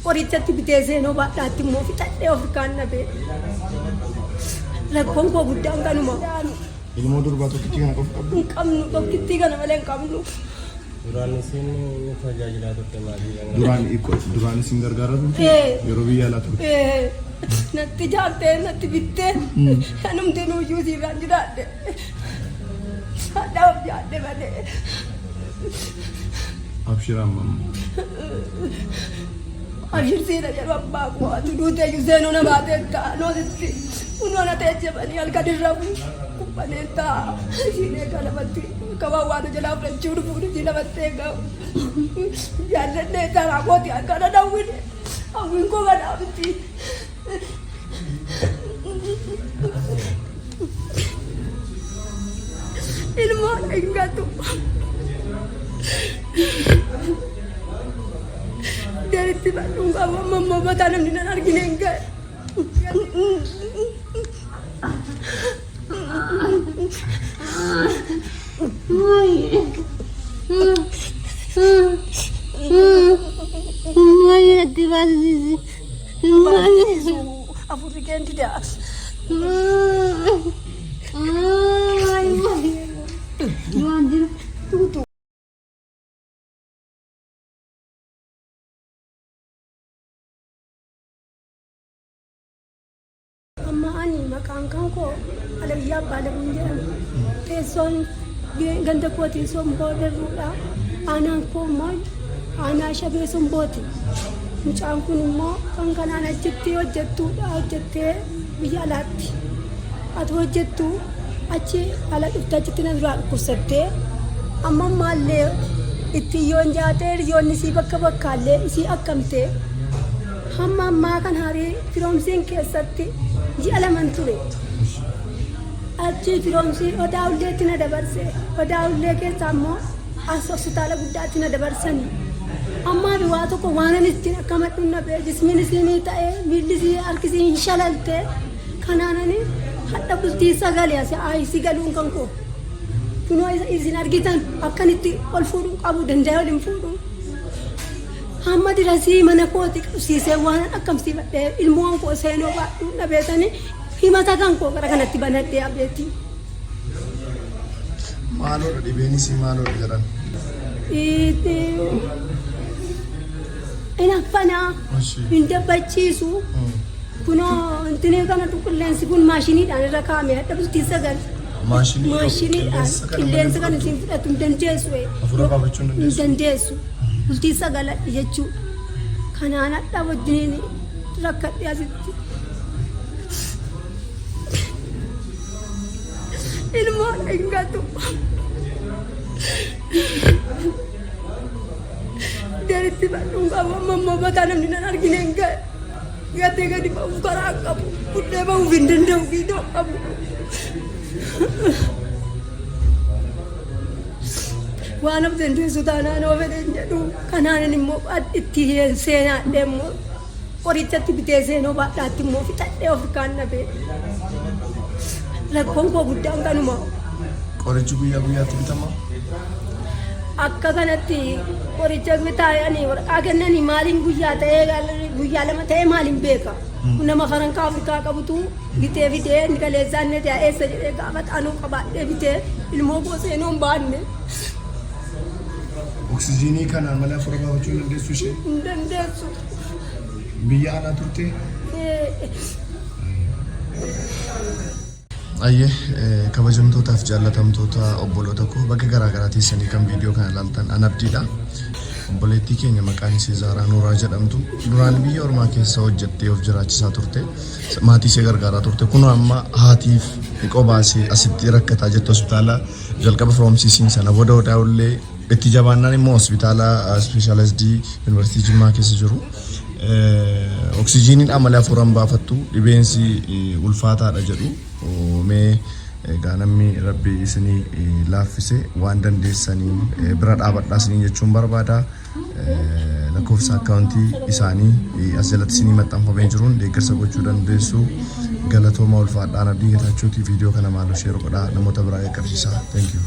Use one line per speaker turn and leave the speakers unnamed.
qorichatti bitee seenoo baadhaatti immoo fixadhee of kaannabe. Rakkoon koo guddaan kanuma.
Ilmoo durbaa tokkittii kana qofa qabdu?
Hin qabnu, tokkittii kana malee hin qabnu.
Duraan isin tajaajilaa turte maali?
Duraan isin gargaaraa turte? Yeroo biyya alaa turte?
Natti jaartee, natti bittee, anumti nuyyuu siirraan jiraadhe. Hadhaaf jaadhe malee.
Abshiraan mamma.
Abshirsiidha jedhu abbaa koo ati duuteeyyuu seenuu na baatee ta'a noositti kunoona ta'e jabanii halkan irra kubbanee ta'a ishiin eegaa lamatti kabaan waan jalaa fudhachuu dhufuun ishii lamatti eegaa jaallannee taraa kooti akkana dhawwine hawwiin koo gadhaabiti. Ilmoon eeggatu. Deritti badhuun qabu amma mataa namni nan argine hin gahe. Afurri keenti daa. Maqaan kan koo Alayyaa Baalamuun jedhama. Teessoon ganda koo teessoon boodarruudha. Aanaan koo immoo aanaa Shabee Sombooti. Mucaan kun immoo kan kanaan achitti hojjettuudha. Hojjettee biyya alaatti. Ati hojjettu achi ala dhuftee achitti na duraa dhukkubsattee amma ammaallee itti yoon jaatee hiriyoonni isii bakka bakkaallee isii akkamtee hamma ammaa kan harii firoomsiin keessatti ji'a laman ture. Achi firoomsii odaa ulleetti na dabarse. Odaa ullee keessaa immoo as hospitaala guddaatti na dabarsanii. Ammaa fi waa tokko waan ani ittiin akka madhuun na bee jismiin isinii ta'ee miilli isii harkisii hin shalalte kanaanani hadha bultii sagalee asii galuun kan koo. Kunoo isin argitan akkan itti ol fuudhuu qabu danda'e ol hin fuudhu. Hamma dirasii mana kooti qabsiisee waan akkamsiifadhee ilmoon koo seenoo baadhuu dhabeetanii himata kan koo gara kanatti banadhee abeeti.
Maaloodha dhibeenis maaloodha jedhan?
Hin affanaa, hin dabbachiisu. Kunoo intinii kana qilleensi kun maashiniidhaan irra kaa'ame hadha bultii sagal. Maashiniidhaan qilleensi kan isin fudhatu hin dandeessu.
Afura baafachuu
hin dandeessu. Bultii sagaladha jechuudha. Kanaan hadha wajjin rakkadhee asitti. Ilmoon eeggatu. Deritti badhuun qabu amma mataa namni nan argine hin gahe. Gatee gadi ba'uuf karaa qabu. Buddee ba'uuf hin danda'u giidoo qabu. Waan of dandeessu taanaan of fedhan jedhu kanaan immoo itti seenaadhee immoo qorichatti bitee seenoo baadhaatti immoo fixadhee of kaannabe. Rakkoon koo guddaan kanuma.
Qorichi guyyaa guyyaatti bitama?
Akka kanatti qoricha bitaayanii waraqaa kennanii maaliin guyyaa ta'ee guyyaa lama ta'ee maaliin beeka. Nama Farankaa Afrikaa qabutu bitee fidee inni kaleessaan ni ta'e eessa jedhee gaafa xaanuu qabaadhee bitee ilmoo koo seenoo hin baanne.
Oksijiinii kanaan malee afura baafachuu hin dandeessu ishee?
Hin dandeessu.
Biyya alaa turte? Ayyee kabajamtootaaf jaallatamtoota obboloota koo bakka garaagaraa teessanii kan viidiyoo kana ilaaltan an abdiidha. Obboleettii keenya maqaan ishee Zaaraa Nuuraa jedhamtu duraan biyya ormaa keessa hojjettee of jiraachisaa turte maatii ishee gargaaraa turte kunoo amma haatiif dhiqoo baasee asitti rakkataa jirtu hospitaala jalqaba firoomsiisiin sana booda odaa'ullee itti jabaannaan immoo hospitaala ispeeshaalaayizidii yuunivarsiitii Jimmaa keessa jiru. Oksijiiniin malee afuuran baafattu dhibeensi ulfaataadha jedhu mee namni rabbi isinii laaffise waan dandeessaniin bira dhaabadhaa isiniin jechuun barbaada. Lakkoofsa akkaawuntii isaanii as jalatti isinii maxxanfamee jiruun deeggarsa gochuu dandeessu. Galatooma ulfaadhaan Abdii Geetaachooti viidiyoo kana maaloo sheer godhaa namoota biraa qaqqabsiisaa. Thank you.